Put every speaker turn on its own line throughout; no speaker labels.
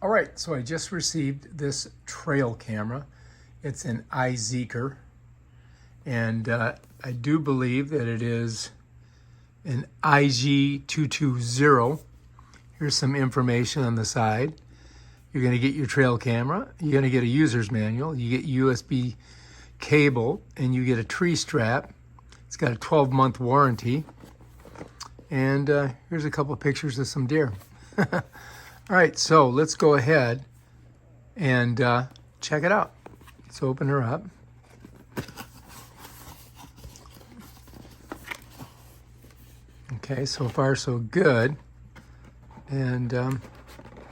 All right, so I just received this trail camera. It's an iZeeker, and I do believe that it is an IG220. Here's some information on the side. You're going to get your trail camera. You're going to get a user's manual. You get USB cable, and you get a tree strap. It's got a 12-month warranty. And here's a couple of pictures of some deer. All right, so let's go ahead and check it out. Let's open her up. Okay, so far so good. And I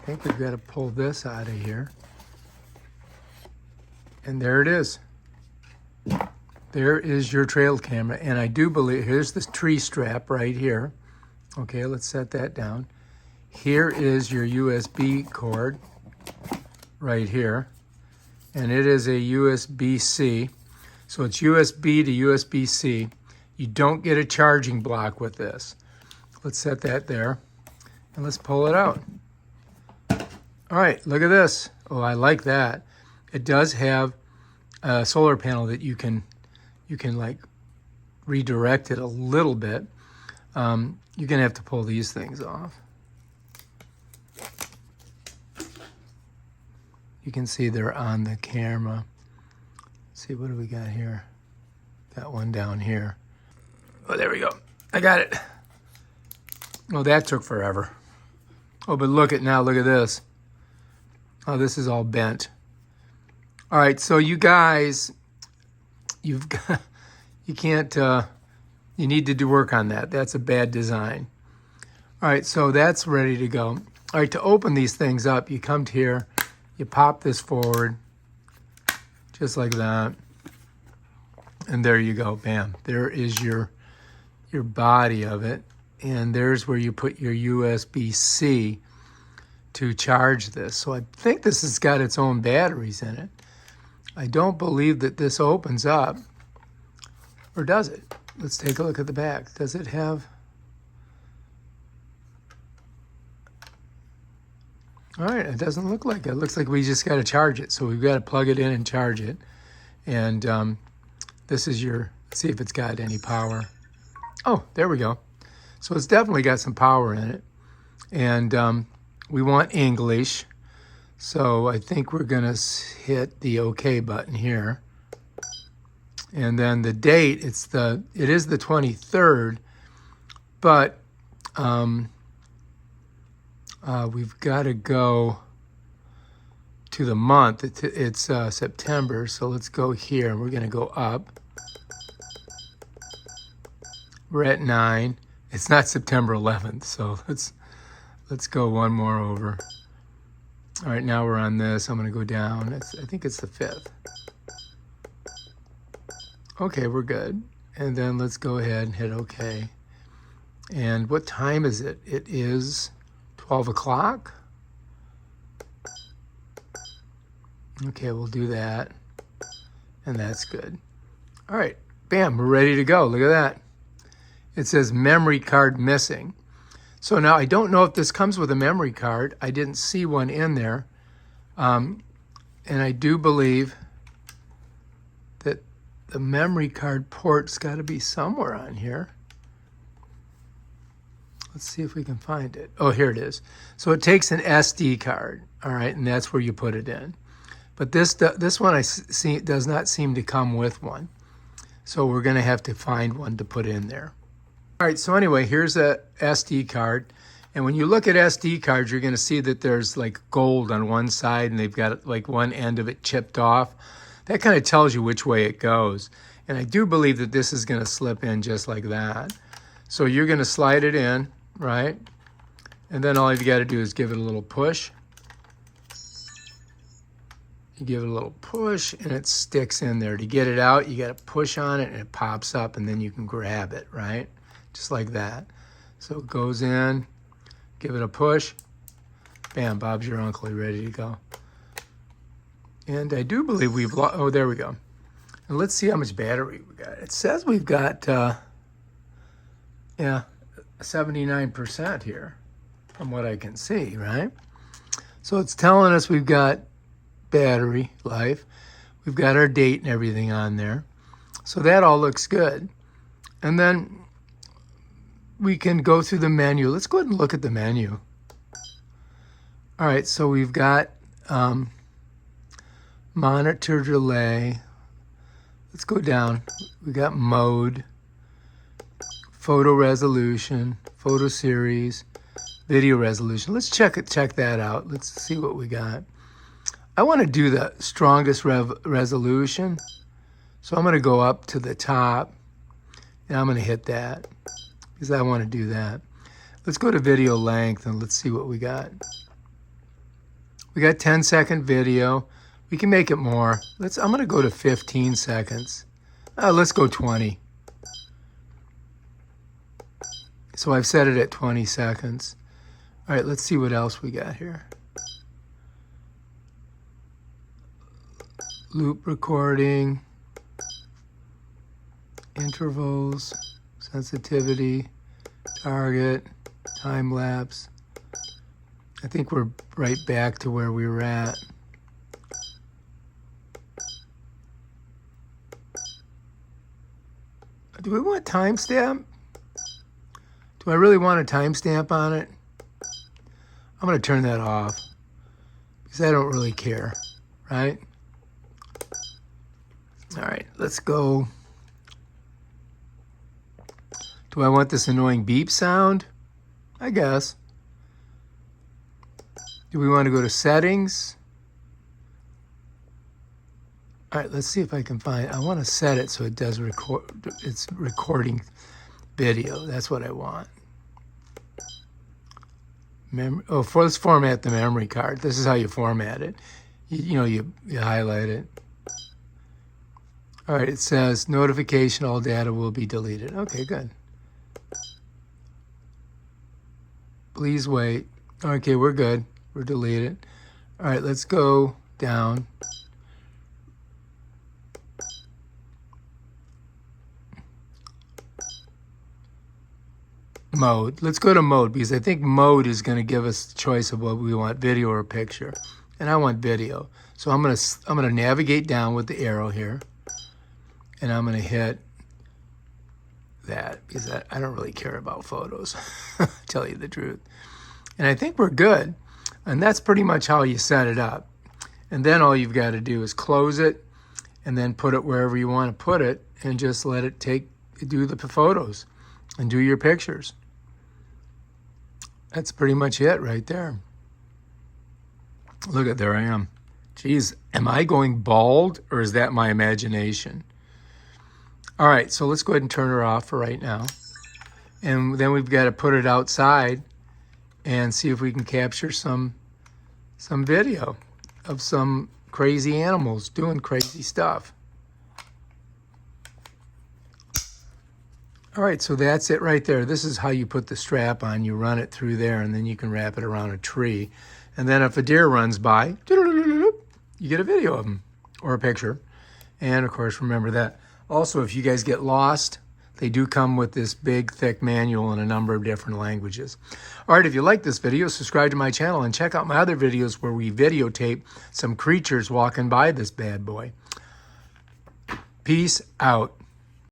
think we've got to pull this out of here. And there it is. There is your trail camera. And I do believe, here's the tree strap right here. Okay, let's set that down. Here is your USB cord right here. And it is a USB-C. So it's USB to USB-C. You don't get a charging block with this. Let's set that there. And let's pull it out. All right, look at this. Oh, I like that. It does have a solar panel that you can like redirect it a little bit. You're gonna have to pull these things off. You can see they're on the camera. Let's see, what do we got here? Got one down here. Oh, there we go. I got it. Oh, that took forever. Oh, but look at now, look at this. Oh, this is all bent. All right, so you guys, you need to do work on that. That's a bad design. All right, so that's ready to go. All right, to open these things up, you come to here, you pop this forward, just like that. And there you go, bam. There is your body of it. And there's where you put your USB-C to charge this. So I think this has got its own batteries in it. I don't believe that this opens up. Or does it? Let's take a look at the back. Does it have... All right, it doesn't look like it. It looks like we just got to charge it. So we've got to plug it in and charge it. And this is your... Let's see if it's got any power. Oh, there we go. So it's definitely got some power in it. And we want English. So I think we're going to hit the OK button here. And then the date, it is the 23rd, but we've got to go to the month. It's September, so let's go here, and we're going to go up. We're at 9. It's not September 11th, so let's go one more over. All right, now we're on this. I'm going to go down. I think it's the 5th. Okay, we're good. And then let's go ahead and hit OK. And what time is it? It is 12 o'clock. Okay, we'll do that. And that's good. All right, bam, we're ready to go. Look at that. It says memory card missing. So now I don't know if this comes with a memory card. I didn't see one in there. And I do believe that the memory card port's got to be somewhere on here. Let's see if we can find it. Oh, here it is. So it takes an SD card, all right, and that's where you put it in. But this one I see does not seem to come with one. So we're going to have to find one to put in there. All right, so anyway, here's a SD card. And when you look at SD cards, you're going to see that there's like gold on one side and they've got like one end of it chipped off. That kind of tells you which way it goes. And I do believe that this is going to slip in just like that. So you're going to slide it in, right? And then all you've got to do is give it a little push. You give it a little push and it sticks in there. To get it out, you got to push on it and it pops up and then you can grab it, right? Just like that. So it goes in, give it a push. Bam, Bob's your uncle, you're ready to go. And I do believe we've lost, oh, there we go. And let's see how much battery we got. It says we've got, yeah, 79% here from what I can see, right? So it's telling us we've got battery life. We've got our date and everything on there. So that all looks good. And then we can go through the menu. Let's go ahead and look at the menu. All right, so we've got monitor delay. Let's go down. We got mode, photo resolution, photo series, video resolution. Let's check that out. Let's see what we got. I want to do the strongest resolution. So I'm going to go up to the top and I'm going to hit that because I want to do that. Let's go to video length and let's see what we got. We got 10-second video. We can make it more. I'm going to go to 15 seconds. Let's go 20. So I've set it at 20 seconds. All right, let's see what else we got here. Loop recording, intervals, sensitivity, target, time lapse. I think we're right back to where we were at. Do we want timestamp? Do I really want a timestamp on it? I'm going to turn that off because I don't really care, right? All right, let's go. Do I want this annoying beep sound? I guess. Do we want to go to settings? All right, let's see if I can find, I want to set it so it does record, it's recording video. That's what I want. Let's format the memory card. This is how you format it. You highlight it. All right, it says notification, all data will be deleted. Okay, good. Please wait. Okay, we're good. We're deleted. All right, let's go down. Mode. Let's go to mode because I think mode is going to give us the choice of what we want, video or picture. And I want video. So I'm going to navigate down with the arrow here. And I'm going to hit that because I don't really care about photos, to tell you the truth. And I think we're good. And that's pretty much how you set it up. And then all you've got to do is close it and then put it wherever you want to put it and just let it do the photos and do your pictures. That's pretty much it right there. Look at, there I am. Geez, am I going bald or is that my imagination? All right, so let's go ahead and turn her off for right now. And then we've got to put it outside and see if we can capture some video of some crazy animals doing crazy stuff. All right, so that's it right there. This is how you put the strap on. You run it through there, and then you can wrap it around a tree. And then if a deer runs by, you get a video of them or a picture. And, of course, remember that. Also, if you guys get lost, they do come with this big, thick manual in a number of different languages. All right, if you like this video, subscribe to my channel and check out my other videos where we videotape some creatures walking by this bad boy. Peace out.